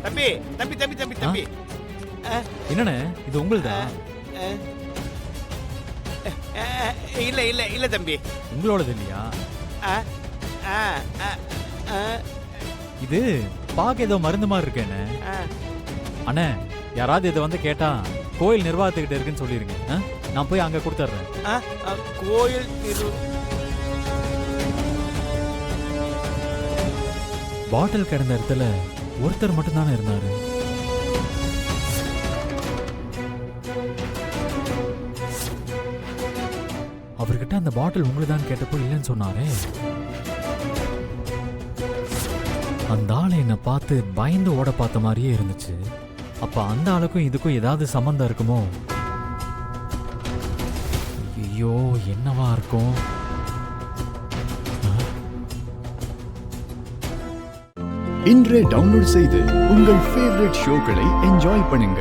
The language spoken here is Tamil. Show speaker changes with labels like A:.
A: தம்பி தம்பி தம்பி தம்பி தம்பி
B: என்னண்ணே இது உங்களுதா?
A: இல்ல இல்ல இல்ல தம்பி,
B: உங்களோடது இல்லையா? இது பாக்க ஏதோ மருந்து மாதிரி இருக்கேண்ணே. அண்ணே யாராவது இதை வந்து கேட்டா கோயில் நிர்வாகத்துக்கிட்ட இருக்குன்னு சொல்லிருங்க. நான் போய் அங்க கொடுத்துட்றேன்.
A: கோயில்
B: பாட்டில் கிடந்த இடத்துல ஒருத்தர் மட்டும் தானே இருந்தாரு. அவர்கிட்ட அந்த பாட்டில் உங்களுதான் கேட்டப்போ இல்லைன்னு சொன்னாரே. அந்த ஆளை என்னை பார்த்து பயந்து ஓட பார்த்த மாதிரியே இருந்துச்சு. அப்ப அந்த ஆளுக்கும் இதுக்கும் ஏதாவது சம்பந்தம் இருக்குமோ? ஐயோ என்னவா இருக்கும்?
C: இன்றே டவுன்லோட் செய்து உங்கள் ஃபேவரட் ஷோக்களை என்ஜாய் பண்ணுங்க.